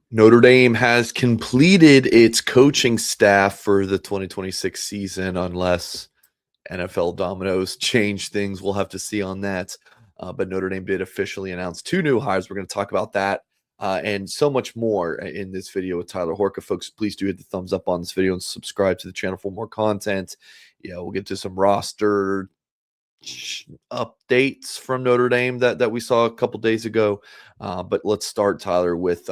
Notre Dame has completed its coaching staff for the 2026 season, unless NFL dominoes change things. We'll have to see on that. But Notre Dame did officially announce two new hires. We're going to talk about that and so much more in this video with Tyler Horka. Folks, please do hit the thumbs up on this video and subscribe to the channel for more content. Yeah, we'll get to some roster updates from Notre Dame that we saw a couple days ago. But let's start, Tyler, with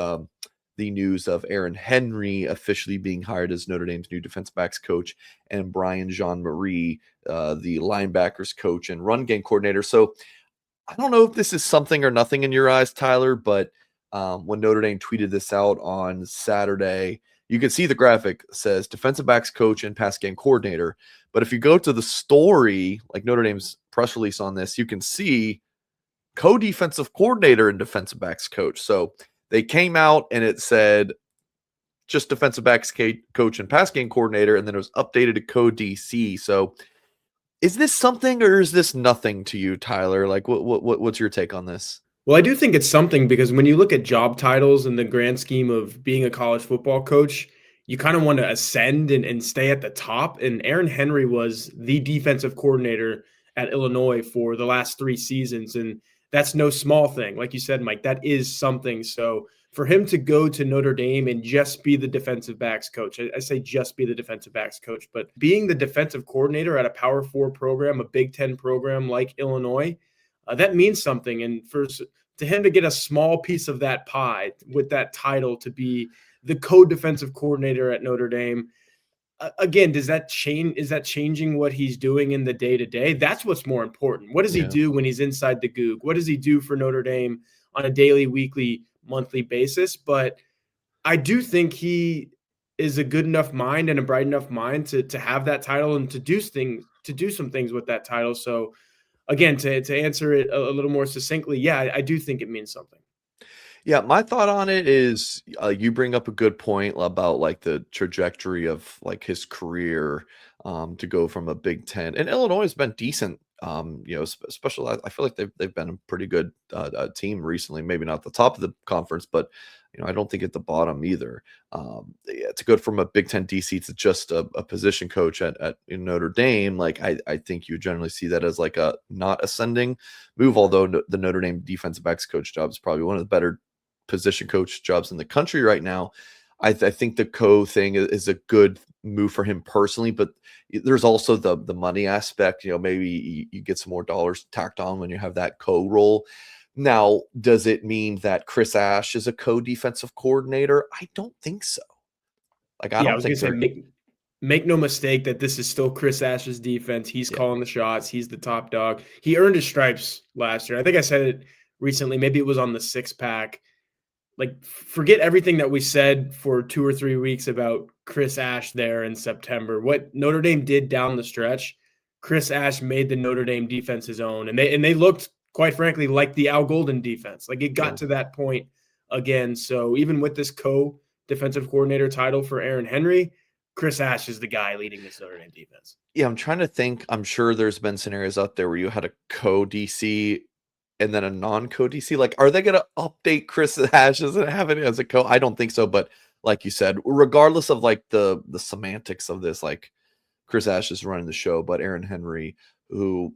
the news of Aaron Henry officially being hired as Notre Dame's new defensive backs coach, and Brian Jean-Marie, the linebackers coach and run game coordinator. So I don't know if this is something or nothing in your eyes, Tyler, but when Notre Dame tweeted this out on Saturday, you can see the graphic says defensive backs coach and pass game coordinator. But if you go to the story, like Notre Dame's press release on this, you can see co-defensive coordinator and defensive backs coach. So they came out and it said just defensive backs coach and pass game coordinator, and then it was updated to co-DC. So is this something or is this nothing to you, Tyler? Like, what's your take on this? Well, I do think it's something because when you look at job titles in the grand scheme of being a college football coach, you kind of want to ascend and stay at the top. And Aaron Henry was the defensive coordinator at Illinois for the last 3 seasons. And that's no small thing. Like you said, Mike, that is something. So for him to go to Notre Dame and just be the defensive backs coach, I say just be the defensive backs coach, but being the defensive coordinator at a Power 4 program, a Big Ten program like Illinois, that means something. And to him to get a small piece of that pie with that title to be the co-defensive coordinator at Notre Dame, again, does that change? Is that changing what he's doing in the day-to-day? That's what's more important. What does he do when he's inside the Goog? What does he do for Notre Dame on a daily, weekly, monthly basis? But I do think he is a good enough mind and a bright enough mind to have that title and to do some things with that title. So again, to answer it a little more succinctly, yeah, I do think it means something. Yeah, my thought on it is you bring up a good point about like the trajectory of like his career to go from a Big Ten, and Illinois has been decent. Especially I feel like they've been a pretty good team recently. Maybe not the top of the conference, but I don't think at the bottom either. Yeah, to go from a Big Ten DC to just a position coach in Notre Dame, like I think you generally see that as like a not ascending move. Although the Notre Dame defensive backs coach job is probably one of the better position coach jobs in the country right now. I think the thing is a good move for him personally, but there's also the money aspect. Maybe you get some more dollars tacked on when you have that role. Now, does it mean that Chris Ash is a co-defensive coordinator? I don't think so. Like, I I don't was gonna think say they're. make no mistake that this is still Chris Ash's defense. He's calling the shots. He's the top dog. He earned his stripes last year. I think I said it recently. Maybe it was on the 6-pack. Like, forget everything that we said for 2 or 3 weeks about Chris Ash there in September. What Notre Dame did down the stretch, Chris Ash made the Notre Dame defense his own, and they looked, quite frankly, like the Al Golden defense. Like, it got to that point again. So even with this co-defensive coordinator title for Aaron Henry, Chris Ash is the guy leading this Notre Dame defense. Yeah, I'm trying to think. I'm sure there's been scenarios out there where you had a co-DC and then a non-co DC. Like, are they going to update Chris Ash and have it as a co? I don't think so. But like you said, regardless of like the semantics of this, like Chris Ash is running the show, but Aaron Henry, who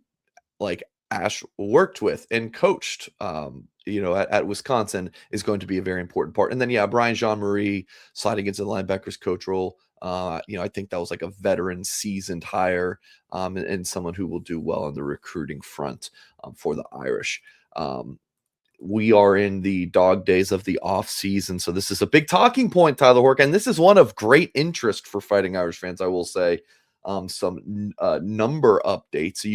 like Ash worked with and coached, at Wisconsin, is going to be a very important part. And then, yeah, Brian Jean-Marie sliding into the linebackers coach role. I think that was like a veteran, seasoned hire, and someone who will do well on the recruiting front for the Irish. We are in the dog days of the off season, so this is a big talking point, Tyler Hork, and this is one of great interest for Fighting Irish fans, I will say. Some number updates. So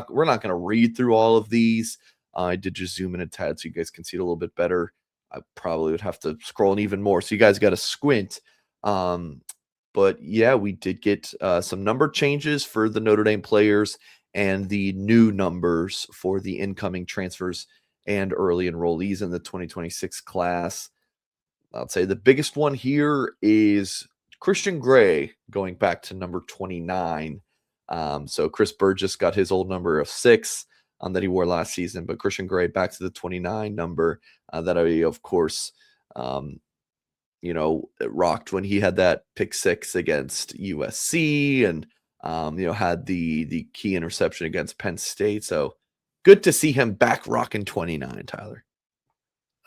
we're not going to read through all of these. I did just zoom in a tad so you guys can see it a little bit better. I probably would have to scroll in even more, so you guys got to squint. But yeah, we did get some number changes for the Notre Dame players and the new numbers for the incoming transfers and early enrollees in the 2026 class. I'd say the biggest one here is Christian Gray going back to number 29. So Chris Burgess got his old number of 6 that he wore last season, but Christian Gray back to the 29 number that I, of course, rocked when he had that pick six against USC and, had the key interception against Penn State. So good to see him back rocking 29, Tyler.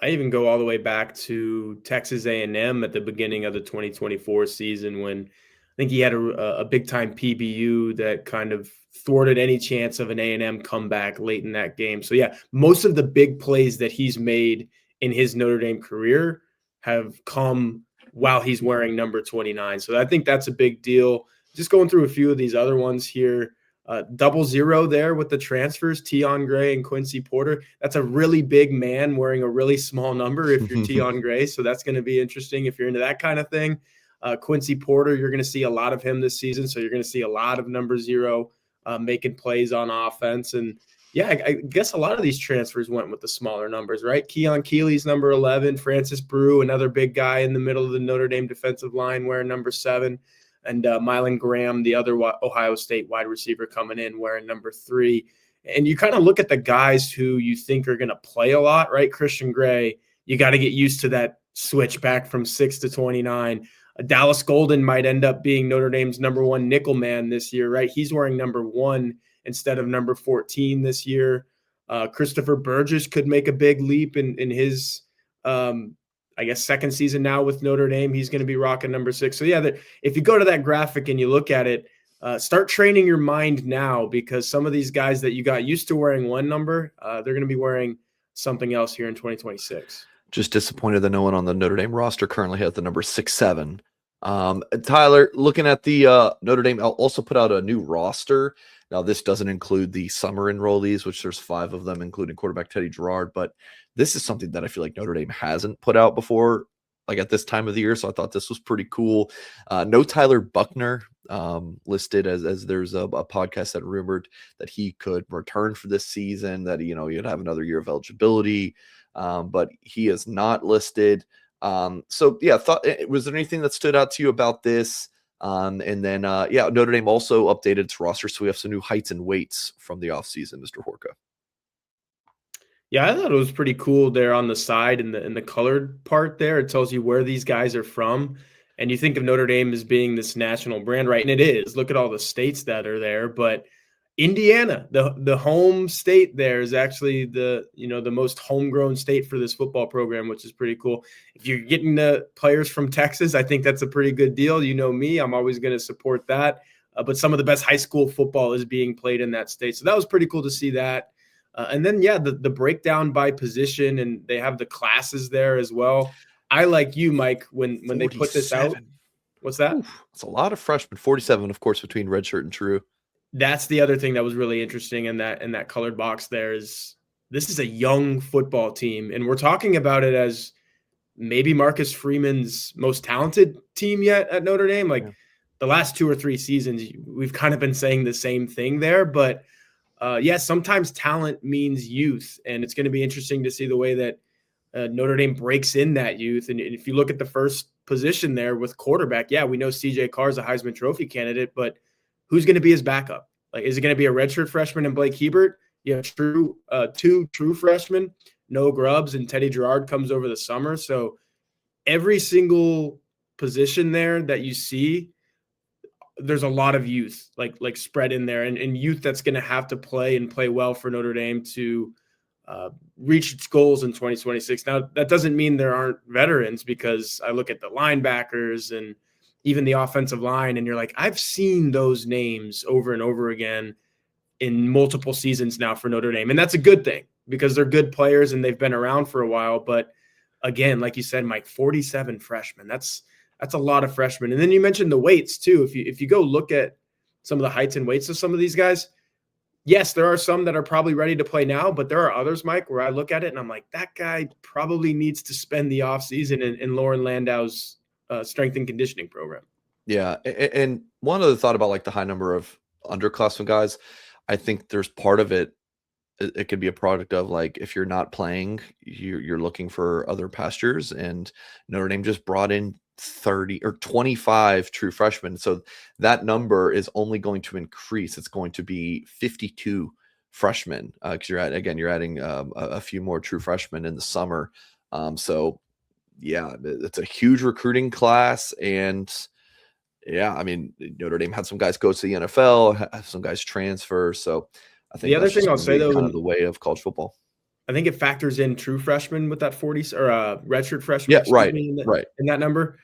I even go all the way back to Texas A&M at the beginning of the 2024 season when I think he had a big time PBU that kind of thwarted any chance of an A&M comeback late in that game. So yeah, most of the big plays that he's made in his Notre Dame career have come while he's wearing number 29. So I think that's a big deal. Just going through a few of these other ones here. 0-0 there with the transfers, Tion Gray and Quincy Porter. That's a really big man wearing a really small number if you're Tion Gray. So that's going to be interesting if you're into that kind of thing. Quincy Porter, you're going to see a lot of him this season. So you're going to see a lot of number 0 making plays on offense. And yeah, I guess a lot of these transfers went with the smaller numbers, right? Keon Keeley's number 11, Francis Brew, another big guy in the middle of the Notre Dame defensive line wearing number 7. And Mylan Graham, the other Ohio State wide receiver coming in wearing number 3. And you kind of look at the guys who you think are going to play a lot, right? Christian Gray, you got to get used to that switch back from 6 to 29. Dallas Golden might end up being Notre Dame's number 1 nickel man this year, right? He's wearing number 1 instead of number 14 this year. Christopher Burgess could make a big leap in his I guess second season now with Notre Dame. He's going to be rocking number 6. So yeah, if you go to that graphic and you look at it, start training your mind now, because some of these guys that you got used to wearing one number, they're going to be wearing something else here in 2026. Just disappointed that no one on the Notre Dame roster currently has the number 6-7. Tyler, looking at the Notre Dame also put out a new roster. Now, this doesn't include the summer enrollees, which there's 5 of them, including quarterback Teddy Gerard. But this is something that I feel like Notre Dame hasn't put out before, like at this time of the year. So I thought this was pretty cool. No Tyler Buckner listed, as there's a podcast that rumored that he could return for this season, that, he'd have another year of eligibility. But he is not listed. So yeah, was there anything that stood out to you about this? And then Notre Dame also updated its roster, so we have some new heights and weights from the offseason, Mr. Horka. Yeah, I thought it was pretty cool there on the side in the colored part there. It tells you where these guys are from. And you think of Notre Dame as being this national brand, right? And it is. Look at all the states that are there. But Indiana, the home state there, is actually the most homegrown state for this football program, which is pretty cool. If you're getting the players from Texas, I think that's a pretty good deal. You know me, I'm always going to support that. But some of the best high school football is being played in that state. So that was pretty cool to see that. And then, the breakdown by position, and they have the classes there as well. I, like you, Mike, when they put this out. What's that? It's a lot of freshmen. 47, of course, between redshirt and true. That's the other thing that was really interesting in that colored box there is this is a young football team. And we're talking about it as maybe Marcus Freeman's most talented team yet at Notre Dame. The last 2 or 3 seasons, we've kind of been saying the same thing there. But sometimes talent means youth. And it's going to be interesting to see the way that Notre Dame breaks in that youth. And if you look at the first position there with quarterback, we know CJ Carr is a Heisman Trophy candidate, but who's going to be his backup? Is it going to be a redshirt freshman and Blake Hebert? Two true freshmen, no Grubbs, and Teddy Gerard comes over the summer. So every single position there that you see, there's a lot of youth like spread in there, and youth that's going to have to play well for Notre Dame to reach its goals in 2026. Now, that doesn't mean there aren't veterans, because I look at the linebackers and even the offensive line, and you're like, I've seen those names over and over again in multiple seasons now for Notre Dame. And that's a good thing, because they're good players and they've been around for a while. But again, like you said, Mike, 47 freshmen, that's a lot of freshmen. And then you mentioned the weights too. If you go look at some of the heights and weights of some of these guys, yes, there are some that are probably ready to play now, but there are others, Mike, where I look at it and I'm like, that guy probably needs to spend the offseason in Lauren Landau's strength and conditioning program. Yeah. And one other thought about the high number of underclassmen guys, I think there's part of it. It could be a product of if you're not playing, you're looking for other pastures, and Notre Dame just brought in 30 or 25 true freshmen. So that number is only going to increase. It's going to be 52 freshmen, because you're adding a few more true freshmen in the summer. So yeah, it's a huge recruiting class. And yeah, I mean, Notre Dame had some guys go to the NFL, had some guys transfer. So I The think other that's thing just I'll going to say be though, kind of the way of college football. I think it factors in true freshmen with that 40 or redshirt freshman, Yeah, excuse right, me, right. in that number.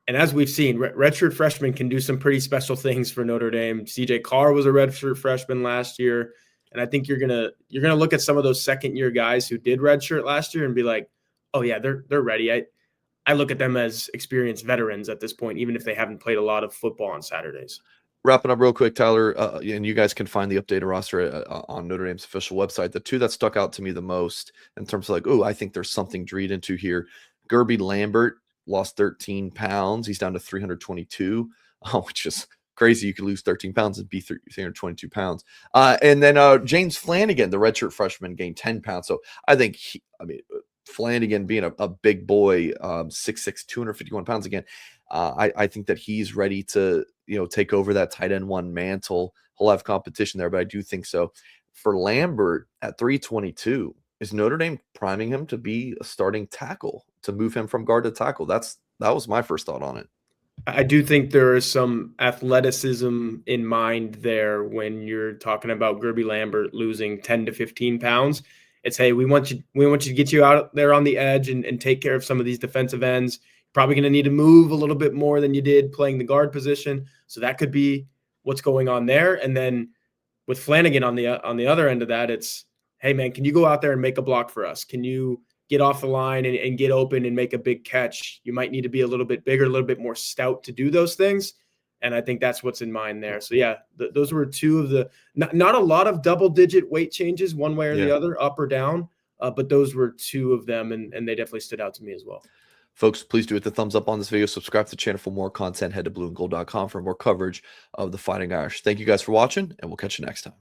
And as we've seen, redshirt freshmen can do some pretty special things for Notre Dame. CJ Carr was a redshirt freshman last year, and I think you're gonna look at some of those second year guys who did redshirt last year and be like, oh yeah, they're ready. I look at them as experienced veterans at this point, even if they haven't played a lot of football on Saturdays. Wrapping up real quick, Tyler, and you guys can find the updated roster on Notre Dame's official website. The two that stuck out to me the most in terms of like, oh, I think there's something to read into here. Gerby Lambert lost 13 pounds. He's down to 322, which is crazy. You could lose 13 pounds and be 322 pounds. And then James Flanagan, the redshirt freshman, gained 10 pounds. So I think, Flanagan being a big boy, 6'6", 251 pounds again, I think that he's ready to, take over that tight end one mantle. He'll have competition there, but I do think so. For Lambert at 322, is Notre Dame priming him to be a starting tackle, to move him from guard to tackle? That was my first thought on it. I do think there is some athleticism in mind there when you're talking about Gerby Lambert losing 10 to 15 pounds. It's, hey, we want you to get you out there on the edge and take care of some of these defensive ends. Probably going to need to move a little bit more than you did playing the guard position. So that could be what's going on there. And then with Flanagan on the other end of that, it's, hey man, can you go out there and make a block for us? Can you get off the line and get open and make a big catch? You might need to be a little bit bigger, a little bit more stout to do those things. And I think that's what's in mind there. So yeah, those were two of the not a lot of double-digit weight changes one way or the other, up or down, but those were two of them, and they definitely stood out to me as well. Folks, please do hit the thumbs up on this video. Subscribe to the channel for more content. Head to blueandgold.com for more coverage of the Fighting Irish. Thank you guys for watching, and we'll catch you next time.